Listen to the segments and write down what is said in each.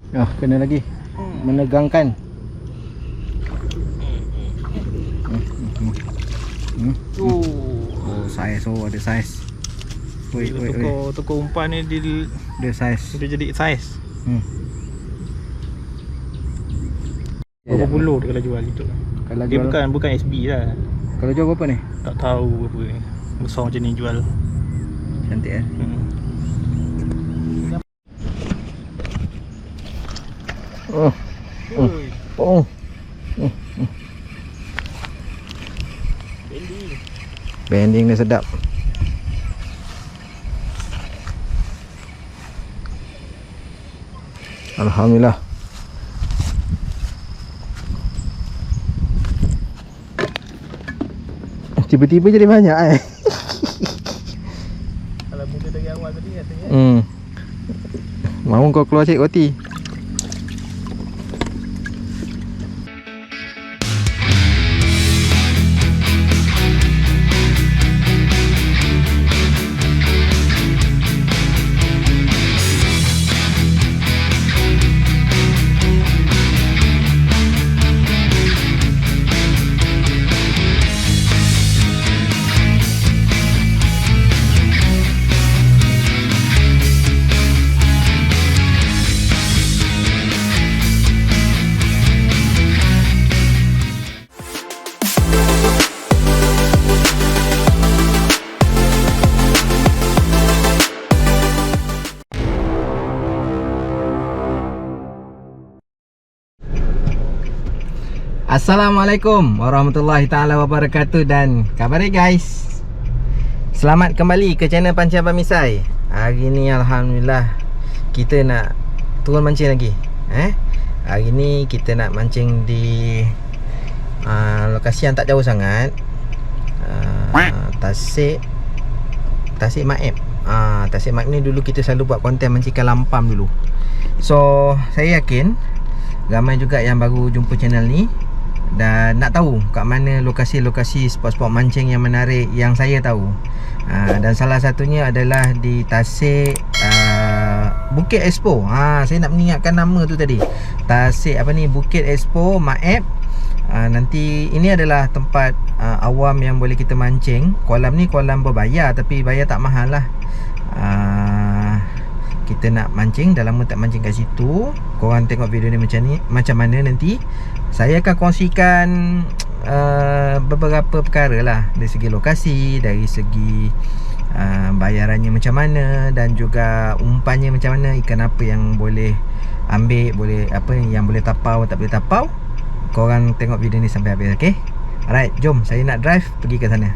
Kena lagi. Menegangkan. Oh, saiz. Oh, ada saiz. Woi. Tukar umpan ni dia saiz. dia jadi saiz. Ya, Berapa puluh dia kalau jual itu? Kalau Dia jual, bukan SB lah. kalau jual berapa ni? Tak tahu berapa ni. Besar macam ni jual. Cantik eh. Oh. Bending dia sedap. Alhamdulillah. Tiba-tiba jadi banyak Kalau muda dari awal tadi katanya. Mau kau keluar cik roti. Assalamualaikum warahmatullahi taala wabarakatuh. Dan khabar guys, selamat kembali ke channel Pancing Abang Misai. Hari ni alhamdulillah kita nak turun mancing lagi. Hari ni kita nak mancing di lokasi yang tak jauh sangat, Tasik Maib. Tasik Maib ni dulu kita selalu buat konten mancing ikan lampam dulu. So saya yakin ramai juga yang baru jumpa channel ni dan nak tahu kat mana lokasi-lokasi spot-spot mancing yang menarik yang saya tahu. Dan salah satunya adalah di Tasik Bukit Expo. Saya nak mengingatkan nama tu tadi. Tasik Bukit Expo Maib. Nanti ini adalah tempat awam yang boleh kita mancing. Kolam ni kolam berbayar, tapi bayar tak mahal lah. Kita nak mancing, dah lama tak mancing kat situ. Korang tengok video ni macam mana nanti. Saya akan kongsikan beberapa perkara lah, dari segi lokasi, dari segi bayarannya macam mana, dan juga umpannya macam mana, ikan apa yang boleh ambil, boleh apa yang boleh tapau, tak boleh tapau. Korang tengok video ni sampai habis, okey? Alright, jom saya nak drive pergi ke sana.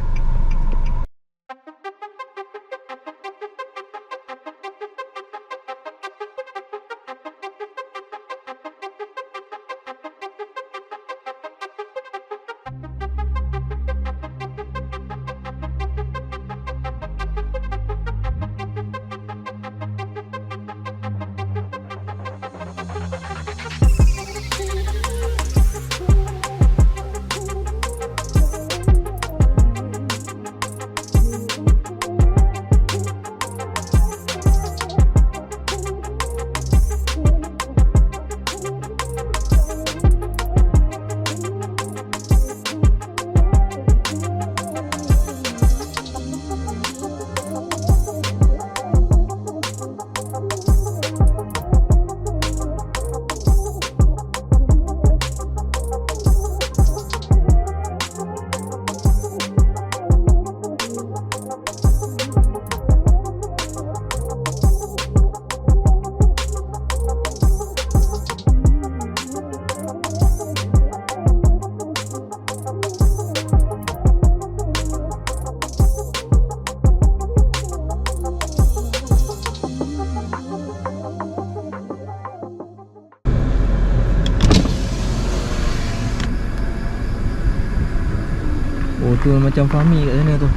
Oh tu macam Fahmi kat sana tu.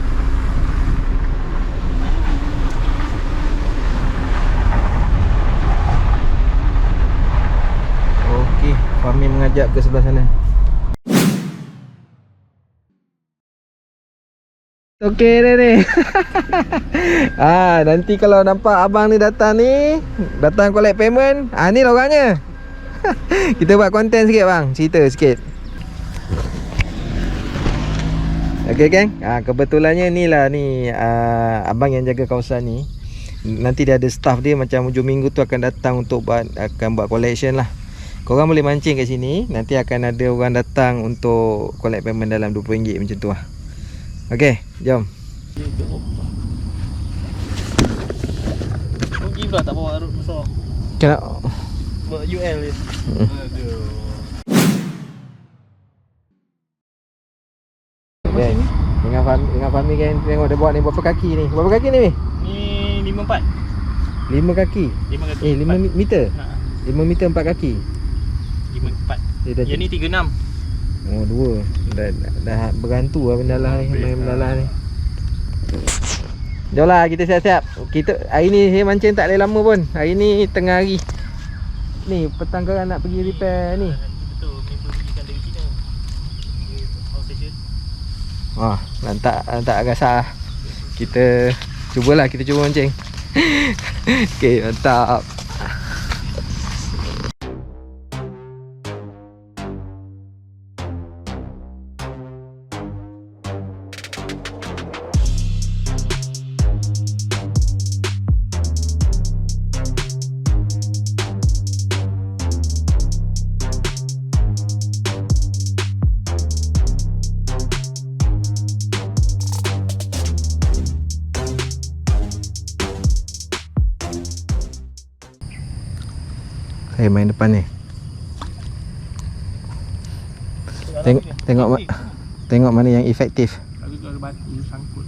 Okey, Fahmi mengajak ke sebelah sana. Okey dah ni. Nanti kalau nampak abang ni datang collect payment, ni lah orangnya. Kita buat konten sikit bang, cerita sikit. Okey geng, kebetulannya ni abang yang jaga kawasan ni. Nanti dia ada staff dia macam hujung minggu tu akan datang untuk buat collection lah. Korang boleh mancing kat sini, nanti akan ada orang datang untuk collect payment dalam RM20 macam tu lah. Okey, jom. Rugi pula tak bawa arut besar. Kena Bawa UL je. Aduh. Geng, dengan Fahmi geng tengok dia buat ni berapa kaki ni? Berapa kaki ni? Ni 5 kaki. 5 kaki. 5 meter. 5 meter 4 kaki. 5 4. Yang ni 36. Oh, 2. Dah berhantu lah benda lah ni, main benda lah ni. Jomlah kita siap-siap. Kita hari ni saya mancing tak boleh lama pun. Hari ni tengah hari. Ni petang korang nak pergi repair ni. Betul, member pergikan dari China. Power station. Lantak agak kita cuba mancing. Okey, mantap. Saya main depan ni. Tengok mana yang efektif. Tapi kalau batu sangkut.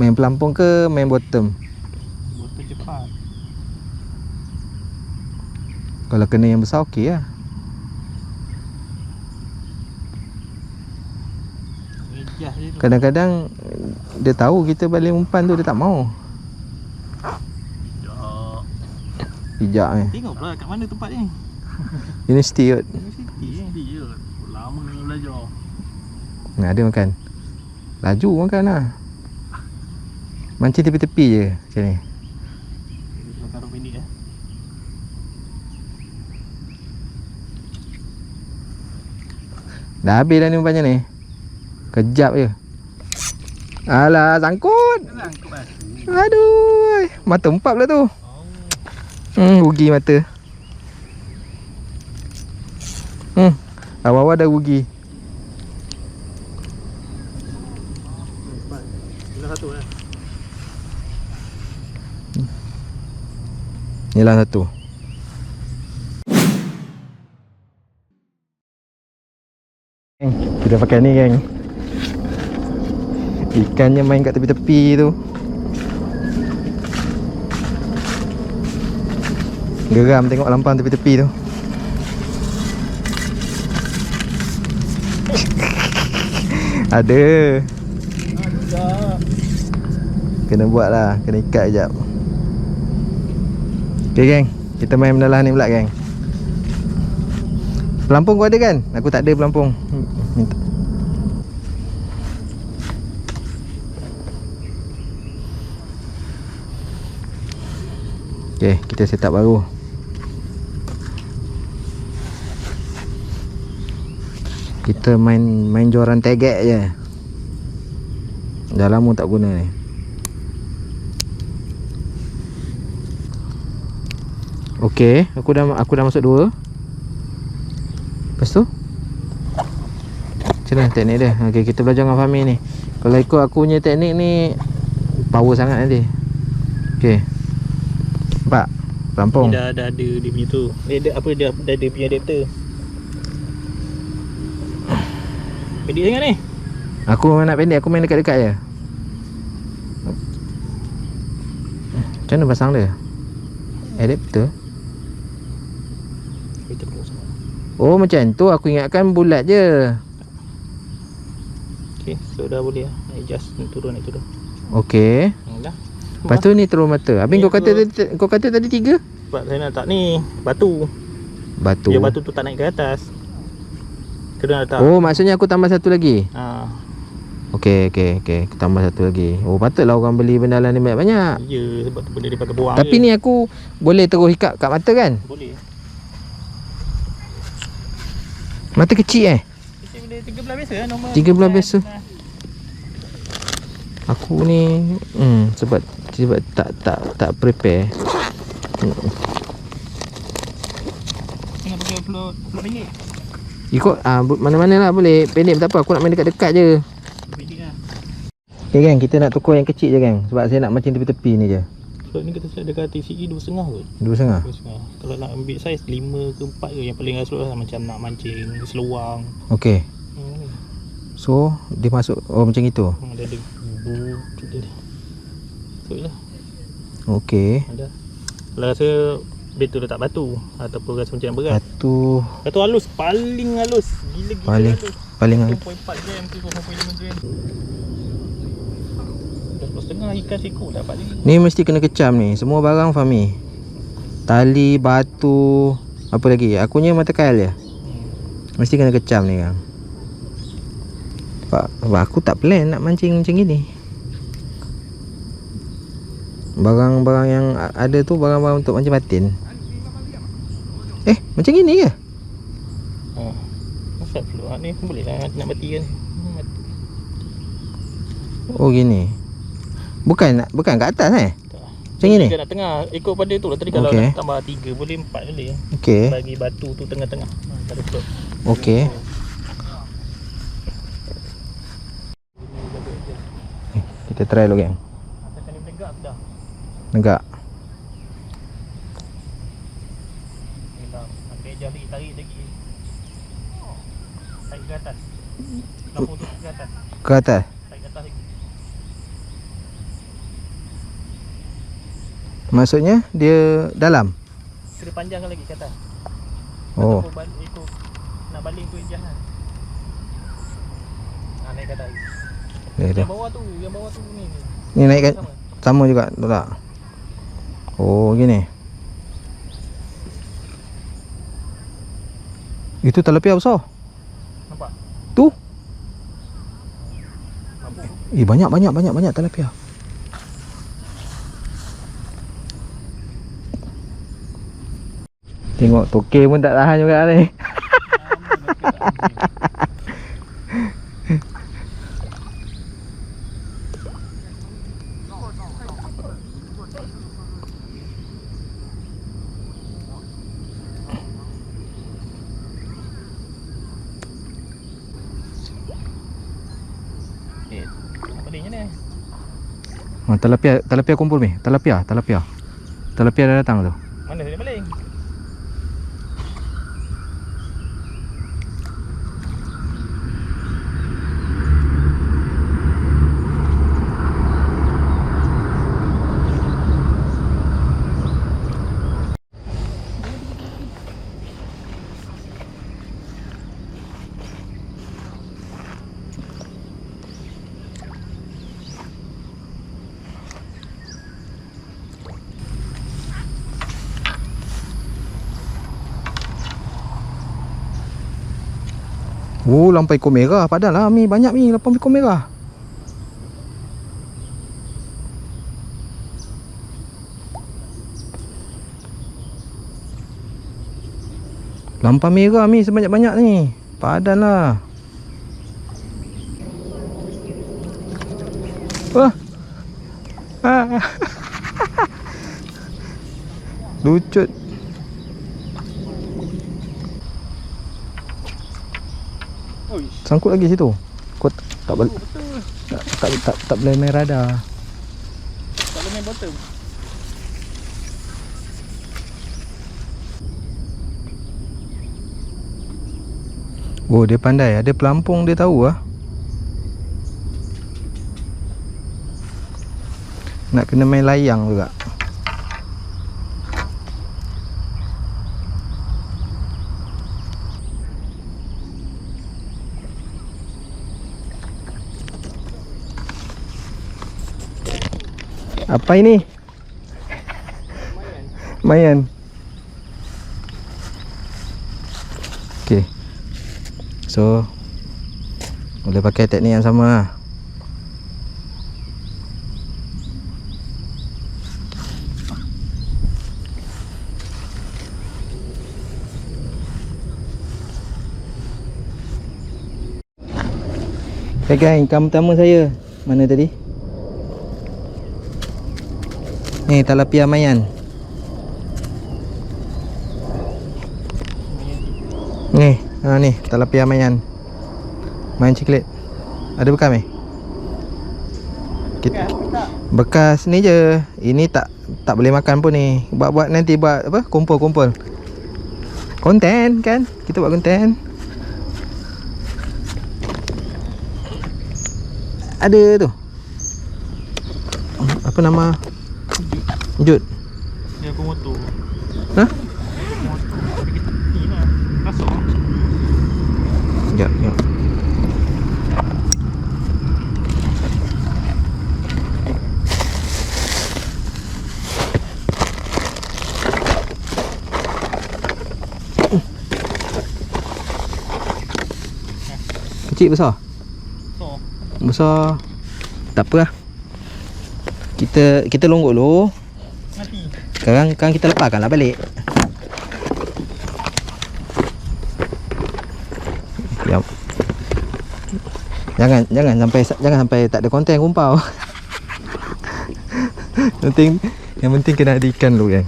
Main pelampung ke main bottom? Botol cepat. Kalau kena yang besar okey lah. Rejah je tu. Kadang-kadang dia tahu kita balik umpan tu dia tak mau. Pijak ni. Tengok pula kat mana tempat ni. Universiti kot. Universiti je. Lama belajar. Ada makan. Laju makan lah. Mancing tepi-tepi je macam ni. Kita taruh pendek lah. Dah habis dah ni umpannya ni. Kejap je. Alah, sangkut. Sangkut lah. Aduh, mata empat pula tu. Rugi mata. Awal-awal dah rugi. Inilah satu lah. Inilah satu. Kita pakai ni geng. Ikannya main kat tepi-tepi tu. Geram tengok lampang tepi-tepi tu. Ada. Kena buat lah, kena ikat sekejap. Ok geng, kita main benda lah ni pula geng. Pelampung kau ada kan? Aku tak ada pelampung. Minta. Ok, kita set up baru. Kita main joran tegek je. Dah lama tak guna ni. Okey, aku dah masuk 2. Lepas tu macam mana teknik dia? Okey, kita belajar dengan Fahmi ni. Kalau ikut aku punya teknik ni power sangat nanti. Okey. Nampak? Pelampung. Dah ada dia punya tu. Dia ada punya adapter. Pendek sangat ni. Aku nak pendek, aku main dekat-dekat je. Macam mana pasang dia? Adapter? Oh macam tu, aku ingatkan bulat je. Okay, so dah boleh lah. Adjust, naik turun. Okey. Dah. Lepas tu ni turun mata. Habis kau kata tadi 3? Sebab saya nak tak ni batu. Batu. Biar batu tu tak naik ke atas. Kena letak. Oh maksudnya aku tambah satu lagi. Okey. Tambah satu lagi. Oh, patutlah orang beli bendalan ni banyak-banyak. Ya, sebab tu benda dia pakai buang. Tapi ni aku boleh terus ikat kat mata kan? Boleh. Mata kecil Kita boleh 13 biasa lah, normal. 13 biasa. Aku ni sebab tak prepare. Tengah pakai float ringgit. Ikut mana-mana lah boleh. Pendek tak apa, aku nak main dekat-dekat je. Pendek lah. Okay gang, kita nak tukar yang kecil je gang. Sebab saya nak mancing tepi-tepi ni je. Float ni kita select dekat TCE 2.5 kot. 2.5? 2.5. Kalau nak ambil saiz 5 ke 4 ke yang paling slot lah, macam nak mancing seluang. Okay. So dia masuk macam itu. Dia ada butut dia. Betul lah. Okay. Ada. Kalau rasa betul letak batu ataupun rasa macam yang berat. Batu halus, paling halus. Gila-gila paling halus. paling halus. 0.4 gram ke 0.5 gram. Dah setengah ikan seko dapat ni. Ni mesti kena kecam ni. Semua barang Fahmi. Tali, batu, apa lagi? Akunya mata kail je. Mesti kena kecam ni gang. Sebab aku tak plan nak mancing macam gini. Barang-barang yang ada tu barang-barang untuk mancing batin. Macam gini ke? Masa float ni boleh lah nak mati kan. Oh gini. Bukan kat atas Macam gini? Nak tengah ikut pada tu lah. Tadi kalau nak tambah 3 boleh 4 boleh. Okey. Bagi batu tu tengah-tengah. Pada float. Okey. Kita try dulu gang. Asalkan dia menegak dah. Negak. Ambil jari, tarik lagi. Tarik ke atas. Lampu tu ke atas. Ke atas? Tarik ke atas lagi. Maksudnya dia dalam? Kena panjangkan lagi ke atas. Oh. Ataupun ikut nak baling tu jangan. Naik ke atas. Yang bawah tu ni. Ni naikkan sama juga betul tak? Oh gini. Itu talapia besar. Nampak? Tu. Banyak talapia. Tengok toke pun tak tahan juga ni. Apa dia ni? Talapia kumpul ni. Talapia dah datang tu. Mana dia baling? Oh, lampai ekor merah. Padahal lah Mi, banyak Mi, 8 ekor merah. Lampai merah Mi sebanyak-banyak ni. Padahal lah. Wah. Lucut. Sangkut lagi situ. Kau tak boleh. Tak boleh main radar. Tak boleh main bottom. Oh, dia pandai. Ada pelampung dia tahu lah. Nak kena main layang juga. Apa ini? Mayan. Okay. So boleh pakai teknik yang sama lah. Okay gang, ikan pertama saya. Mana tadi? Ni tilapia mayan. Ni, ni tilapia mayan. Mayan coklat. Ada bekas ni? Bekas ni je. Ini tak boleh makan pun ni. Buat nanti buat apa? Kumpul-kumpul. Konten kan? Kita buat konten. Ada tu. Apa nama? Jut. Dia aku motor. Hah? Ni lah. Masuk. Sekejap, sekejap. Kecil besar? Besar. Tak apa lah. Kita longgok dulu. Mati. Sekarang kita lepaskanlah balik. Diam. Jangan sampai tak ada konten kumpau. Yang penting kena ada ikan dulu kan.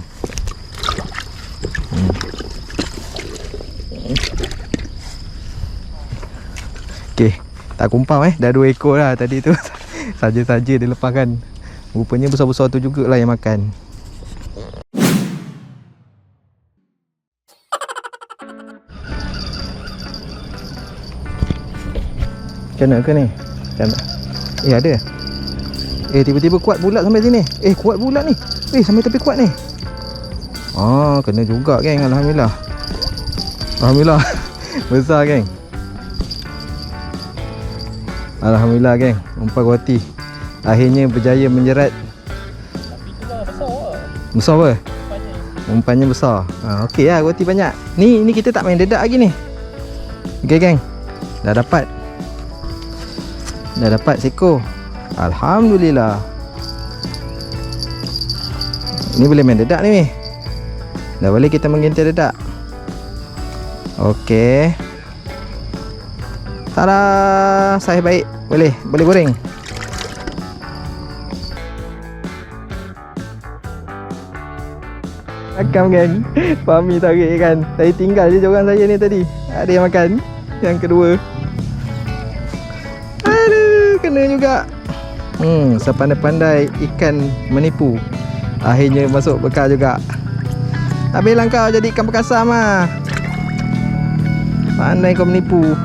Okey, tak kumpau dah 2 ekor lah tadi tu. Saja-saja dia lepaskan. Rupanya besar-besar tu jugalah yang makan. Macam mana ke ni? Ada. Tiba-tiba kuat pula sampai sini. Kuat pula ni. Sampai tepi kuat ni. Kena juga geng. Alhamdulillah. Alhamdulillah. Besar geng. Alhamdulillah geng. Umpan roti akhirnya berjaya menjerat. Tapi tu lah besar lah. Besar apa? Umpannya. Umpannya besar. Okey lah, roti banyak. Ni kita tak main dedak lagi ni. Okey geng. Dah dapat seekor. Alhamdulillah. Ni boleh main dedak ni. Dah boleh kita menggintir dedak. Okey. Tada, saiz baik. Boleh goreng. Akam geng. Fahmi tarik kan. Saya tinggal je orang saya ni tadi. Ada yang makan. Yang kedua. Aduh, kena juga. Sepandai-pandai ikan menipu. Akhirnya masuk bekal juga. Habislah kau jadi ikan perkasa mah. Pandai kau menipu.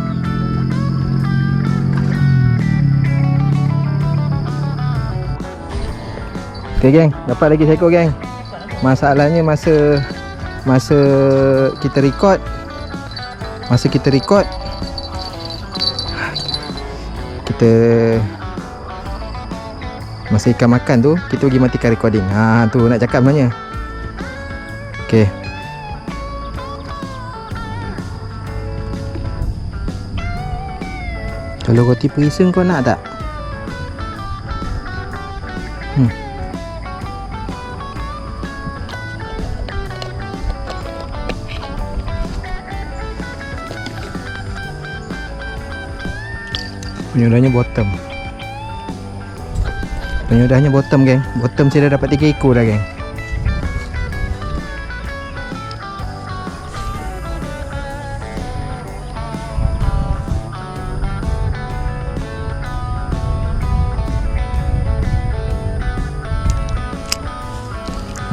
Okay geng, dapat lagi seekor geng. Masalahnya masa kita record, kita masa ikan makan tu kita pergi matikan recording. Tu nak cakap sebenarnya. Okay. Kalau roti perisa kau nak tak? Penyudahnya bottom geng. Bottom saya dah dapat 3 ekor dah geng.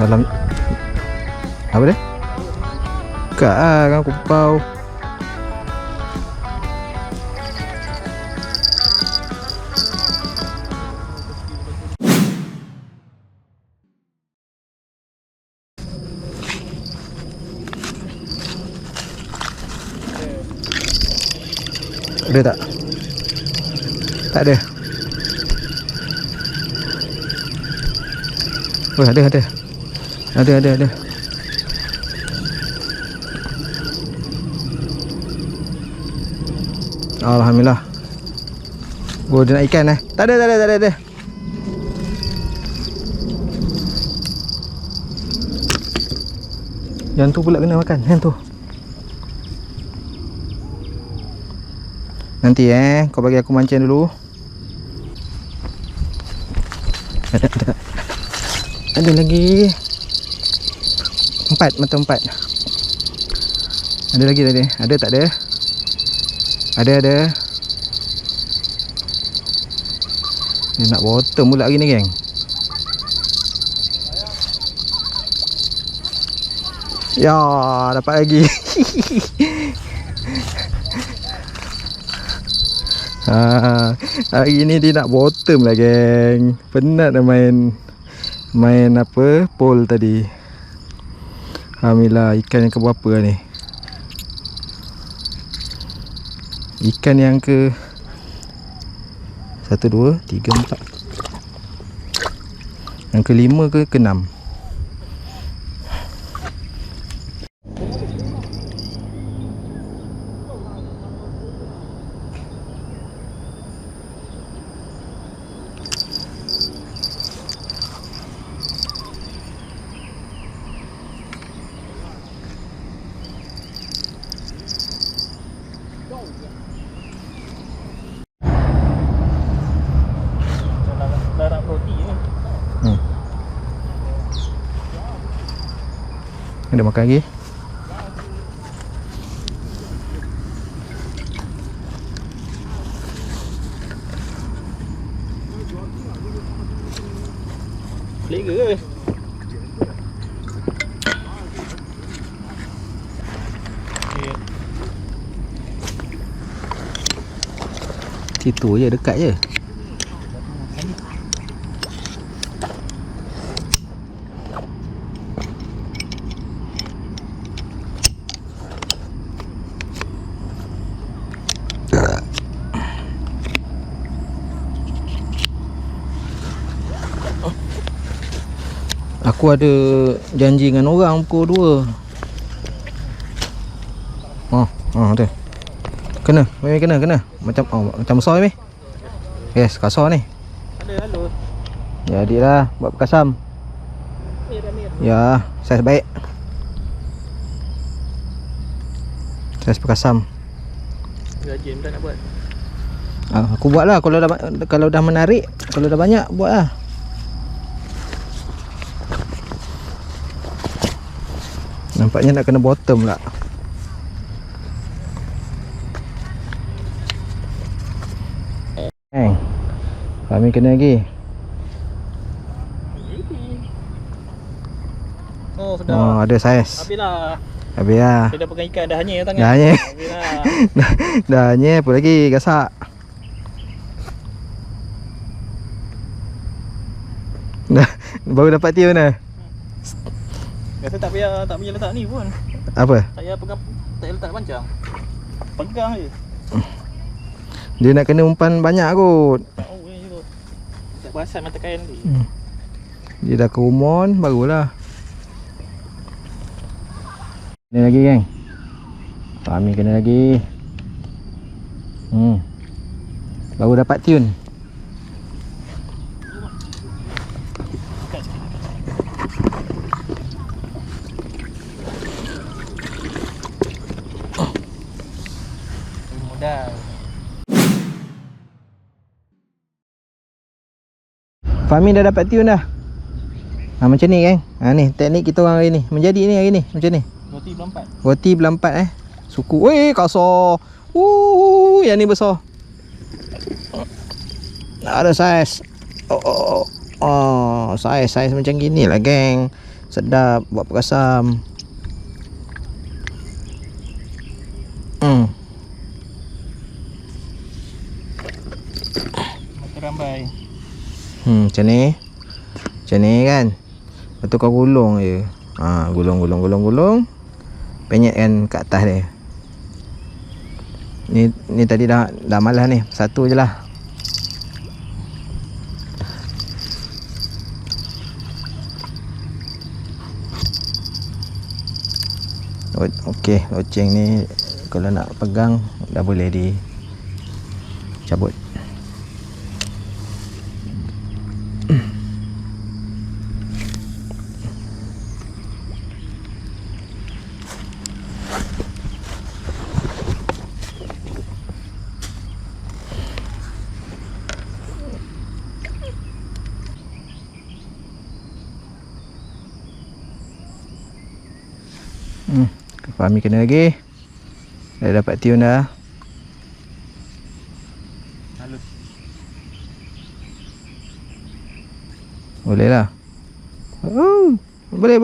Dalam apa dia? Buka kan kupau. Ada tak? Tak ada. Oh, ada. Ada. Alhamdulillah. Oh, dia nak ikan Tak ada. Yang tu pula kena makan. Yang tu. Nanti kau bagi aku mancing dulu. Ada lagi 4, mata 4. Ada lagi tadi. Ada tak ada? Ada. Dia nak bottom pula hari ni, geng. Ya, dapat lagi. Hari ni dia nak bottom lah, geng. Penat dah main apa, pole tadi. Alhamdulillah, ikan yang ke berapa lah ni? Ikan yang ke 1, 2, 3, 4. Yang ke 5 ke 6. Darah roti ni. Ada makan lagi? Pelik ke? Situ je, dekat je. Aku ada janji dengan orang pukul 2. Tu. Kena, kena. Macam besar ni. Yes, kasar ni. Ada lalu. Jadilah buat perkasam. Ya, saiz baik. Saiz perkasam. Rajin tak nak buat. Aku buat lah kalau dah menarik, kalau dah banyak buat lah. Nampaknya nak kena bottom pula. Kami kena lagi. Oh, sudah. Ada saiz. Habis lah. Saya dah pegang ikan dah hanyir tangan. Dah hanyir. Habis lah. Dah hanyir, apa lagi? Gasak. Dah, baru dapat tiun dah. Biasa tak payah letak ni pun. Apa? Saya pegang, tak payah letak pancang. Pegang je. Dia nak kena umpan banyak kot. Oh, ni tu. Tak perasan mata kain ni. Dia dah ke umon, barulah. Kena lagi, geng. Kami kena lagi. Baru dapat tiun. Mudah. Fahmi dah dapat tiun dah. Macam ni, geng. Ni teknik kita orang hari ni. Menjadi ni hari ni macam ni. Roti belampat. Roti belampat Suku. Weh, kasar. Yang ni besar. Ada saiz. Saiz macam gini lah, geng. Sedap buat perkasam. Mata rambai. Macam ni kan. Lepas tu kau gulung je. Gulung. Penyetkan kat atas dia. Ni tadi dah malas ni. Satu je lah. Okey, loceng ni kalau nak pegang dah boleh dicabut. Fahmi kena lagi. Dah dapat tune dah. Halus. Boleh lah. Oh, boleh.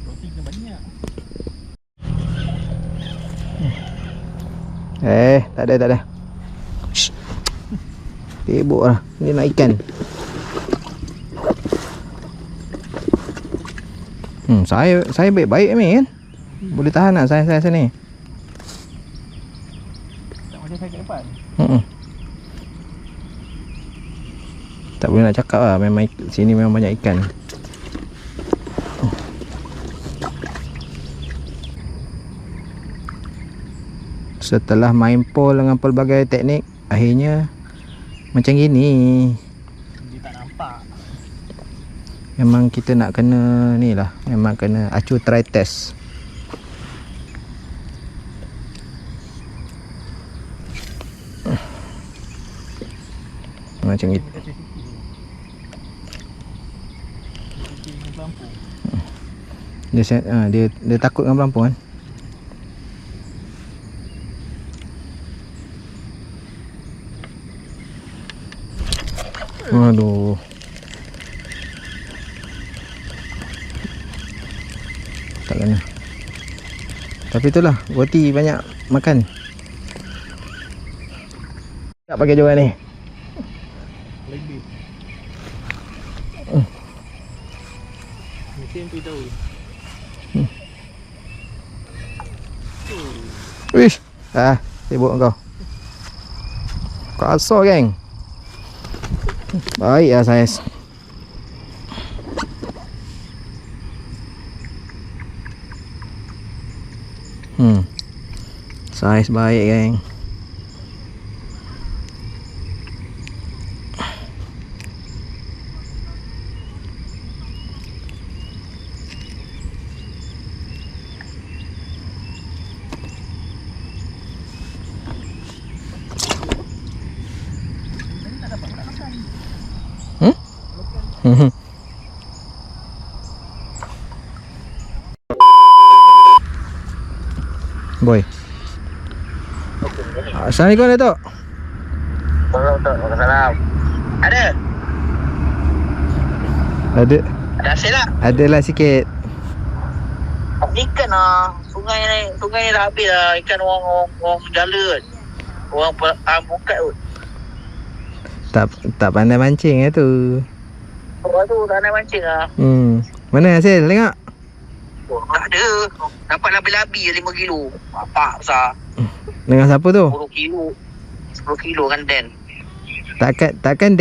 Roti kena banyak. Tak ada. Shh. Tibuk lah. Ni nak ikan. Saya baik-baik ni kan. Boleh tahan lah saya sini. Tak macam saya kat depan. Tak boleh nak cakap lah. Memang sini memang banyak ikan. Setelah main pole dengan pelbagai teknik, akhirnya macam gini. Dia tak nampak. Memang kita nak kena ni lah. Memang kena acu try test. Macam itu. Kita safety dulu. Safety dengan pelampung. Dia takut dengan pelampung kan. Aduh. Tak kena. Tapi itulah, roti banyak makan. Tak pakai juga ni. Lebih. Mesin tu tahu. Wish. Sibuk kau. Kasar geng. Baik lah saiz. Saiz baik geng. Boy. Assalamualaikum Datuk. Waalaikumsalam. Ada hasil tak? Adalah sikit. Ikan lah. Sungai ni dah habis lah. Ikan orang jala kan. Orang bukat kot. Tak pandai mancing tu. Orang tu tak nak mancing lah. Mana hasil tengok? Tak ada. Dapat labi-labi 5 kilo. Bapak besar. Dengan siapa tu? 10 kilo. 10 kilo kan Den. Takkan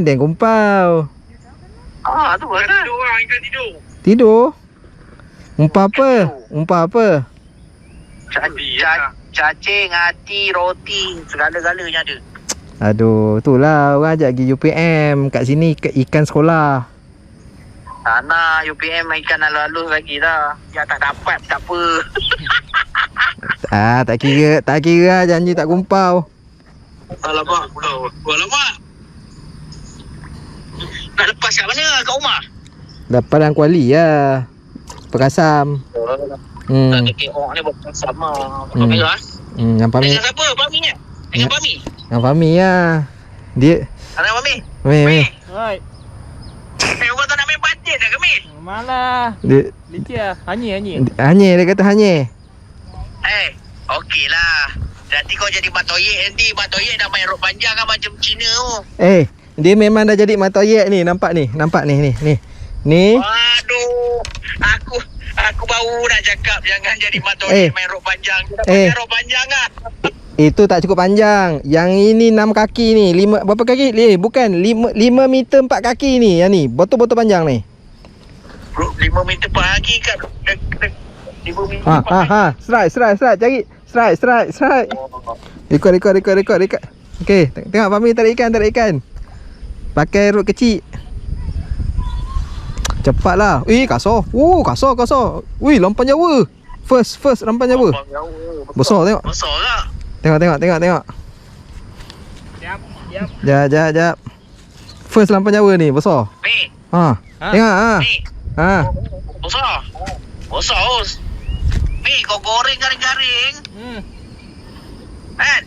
Den kumpau. Tu lah. Tidur lah. Ikan tidur. Tidur? Umpah apa? Cacing, hati, roti. Segala-galanya ada. Aduh, itulah orang ajak pergi UPM. Kat sini ikan sekolah. Sana UPM ikan halus-halus lagi dah. Yang tak dapat tak apa. Tak kira janji tak kumpau. Alamak. Nak lepas kat mana? Kat rumah? Dapat dalam kuali lah. Perkasam. Tak ada keok ni buat sama. Merah. Yang Fahmi. Dengan siapa? Fahmi ni? Dengan Fahmi? Yang Fahmi lah. Dia. Dengan Fahmi? Mei. Right. Orang tak nak main patin dah kami. Malah. Dia Licik lah. Hanyir. hanyir, dia kata hanyir. Okey lah. Nanti kau jadi matoyek nanti. Matoyek dah main rok panjang kan macam Cina tu. Dia memang dah jadi matoyek ni. Nampak ni. Ni. Aduh. Aku baru nak cakap jangan jadi matoyek main rok panjang. Dia dah pakai rok panjang lah. Itu tak cukup panjang. Yang ini 6 kaki ni. 5 berapa kaki? Bukan 5 meter 4 kaki ni. Yang ni betul-betul panjang ni. Bro, 5 meter per kaki kat 5 meter per kaki. Strike. Cari. Strike. Rekod. Okey, tengok Fahmi tarik ikan. Pakai rod kecil. Cepatlah. Kasar. Kasar. Lampan Jawa. First lampan Jawa. Besar tengok. Besar tak? Tengok. Jap, jap. Jap. First lampan Jawa ni besar. Ni. Ha. Ha? Tengok ha. Ni. Ha. Besar. Besar, Us. Ni kau goreng garing-garing. Kan?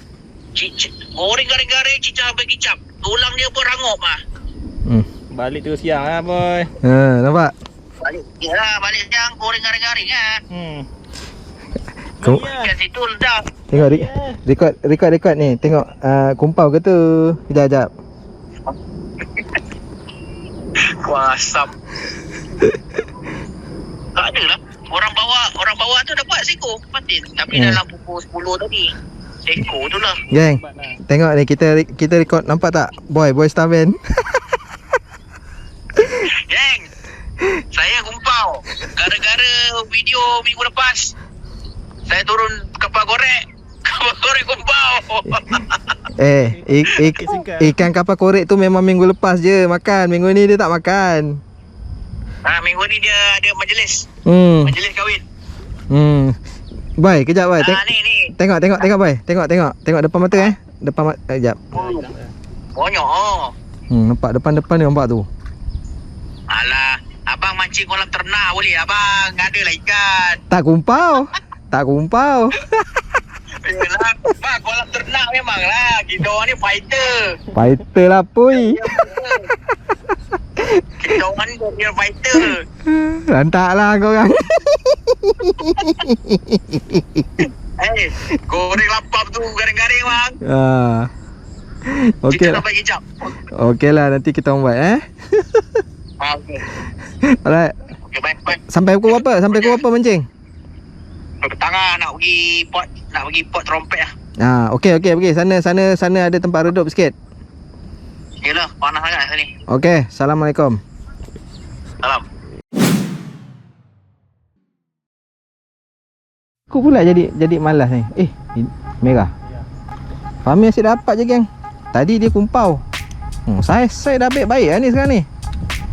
Goreng garing-garing, cicah sampai kicap. Tulang dia pun rangup ah. Balik tu siang lah boy. Ha, nampak? Balik. Yalah, balik siang goreng garing-garing ah. Kau Kat situ ledak. tengok record ni. Tengok kumpau ke tu. Kejap. Wah, asam. Tak ada lah. Orang bawa tu dapat seko. Pasti. Tapi dalam pukul 10 tadi. Seko tu lah. Geng, tengok ni kita record, nampak tak? Boy Starman. Geng, saya kumpau. Gara-gara video minggu lepas, saya turun kapal korek kumpau. Ikan kapal korek tu memang minggu lepas je makan. Minggu ni dia tak makan. Minggu ni dia ada majlis. Majlis kahwin. Boy, kejap boy. Ni. Tengok boy. Tengok depan mata Depan mata. Kejap. Banyak nampak depan ni nampak tu. Alah, abang mancing kolam ternak boleh. Abang ada lah ikan. Tak kumpau. Yelah, bang, kolam ternak memang lah. Kita orang ni fighter lah puy. Kita orang ni dia fighter. Lantak lah korang. Goreng lapap tu garing-garing bang. Okey Kita lah. sampai kicap. Okey lah, nanti kita orang buat Okay. Alright. Okay, baik. Sampai pukul berapa mancing? Petang lah nak pergi pot trompet lah. Okey pergi. Sana ada tempat redup sikit. Yelah, panas sangat sini. Okey, Assalamualaikum. Salam. Aku pula jadi malas ni. Merah. Fahmi asyik dapat je geng. Tadi dia kumpau. Saya dah baik lah ni sekarang ni.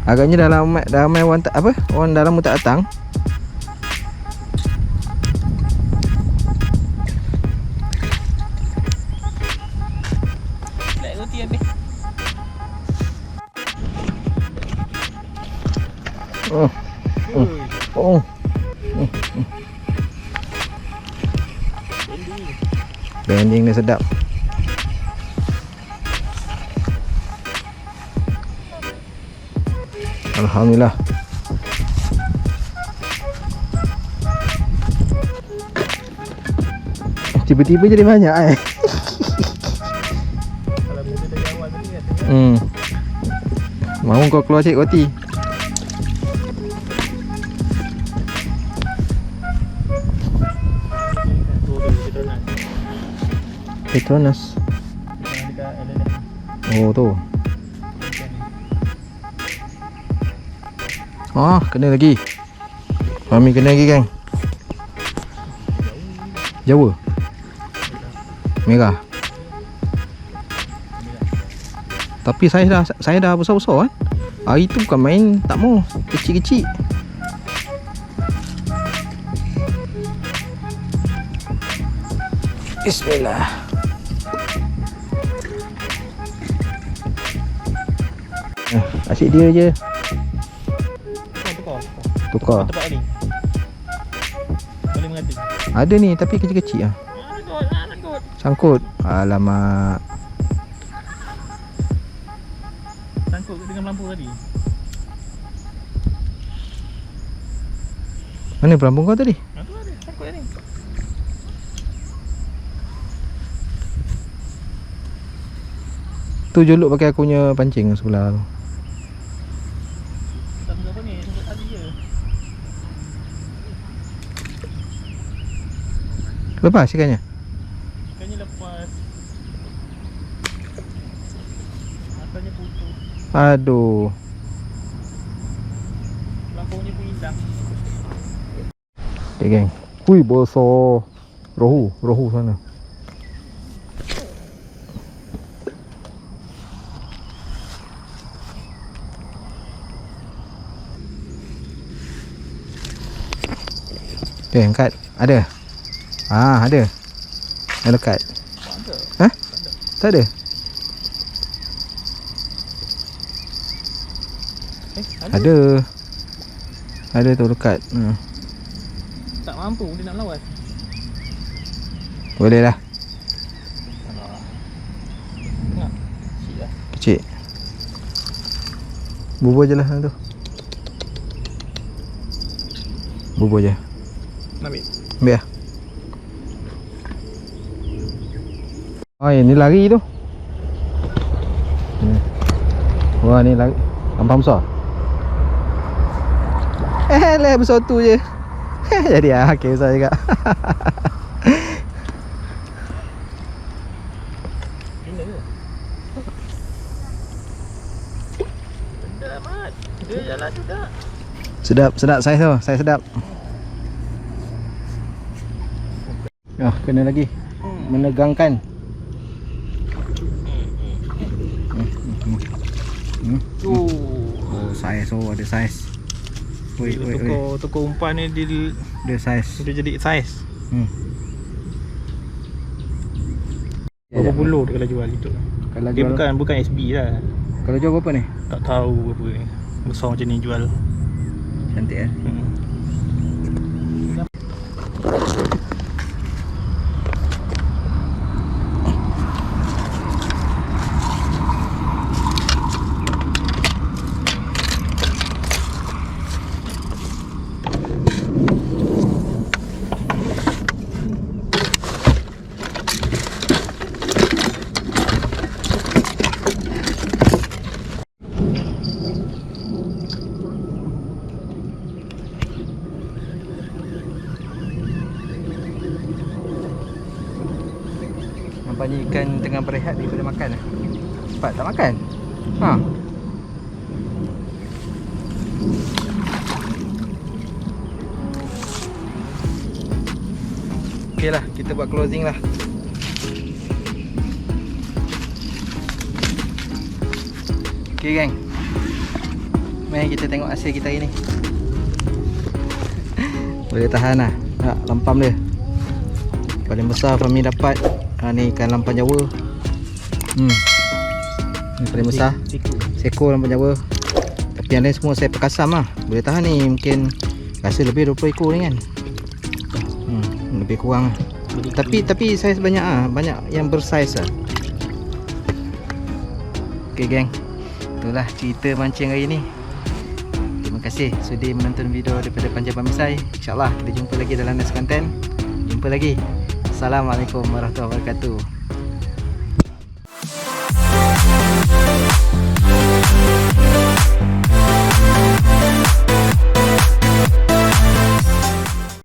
Agaknya dah ramai orang orang dah lama tak datang. Nak roti habis. Bending dia sedap. Alhamdulillah. Tiba-tiba jadi banyak Kalau benda dari awal tadi kan. Mahu kau keluar cik roti. Petronas. Dekat LLM. Oh tu. Kena lagi. Fahmi kena lagi geng. Jawa. Merah. Tapi saya dah besar-besar kan. Hari tu bukan main, tak mau. Kecil-kecil. Bismillah. Asyik dia je. Tukar. Tempat ni. Boleh mengadu. Ada ni tapi kecil-kecil lah. Sangkut. Alamak. Sangkut dengan lampu tadi. Mana pelampung kau tadi? Tu ada. Sangkut ni. Tu jolok pakai aku punya pancing sebelah tu. Tak berapa ni. Sangkut tadi je. Lepas ikannya? Ikannya lepas. Asalnya putus. Aduh. Lampunya pun hilang. Okay geng. Hui besar. Rohu sana. Okay, angkat. Ada. Ada. Dah lekat. Tak ada? Ada. Ada tu dekat. Tak mampu dia nak lawan. Boleh lah. Nak. Kecil lah. Kecil. Bubur je lah tu. Bubur je. Nak ambil. Ambil lah. Oh, ni lari tu. Wah, ni lari. Lampam besar. Lah besar tu je. Jadi okey besar juga. Gila ke? Sedap mat. Dia jalan juga. Sedap, sedap saiz tu. Saiz sedap. Kena lagi. Menegangkan. Oh, saiz. Oh, ada saiz. Oi. Tukar umpan ni Dia saiz. dia jadi saiz. Ya, Berapa puluh dia kalau jual itu? Kalau Dia jual, bukan SB lah. kalau jual berapa ni? Tak tahu berapa ni. Besar macam ni jual. Cantik kan? Nampaknya ikan tengah berehat daripada makan. Cepat tak makan? Okey lah, kita buat closing lah. Okey gang, mari kita tengok hasil kita hari ni. Boleh tahan lah. Lampam dia paling besar Fahmi dapat. Ni ikan lampam Jawa. Ni paling besar. Seko lampam Jawa. Tapi yang lain semua saya perkasam lah. Boleh tahan ni, mungkin rasa lebih 20 ekor ni kan. Lebih kurang lah. Tapi saiz banyak ah, banyak yang bersaiz lah. Okey geng, itulah cerita mancing hari ni. Terima kasih sudi menonton video daripada Panjang Pamisai. InsyaAllah kita jumpa lagi dalam next content. Jumpa lagi. Assalamualaikum warahmatullahi wabarakatuh.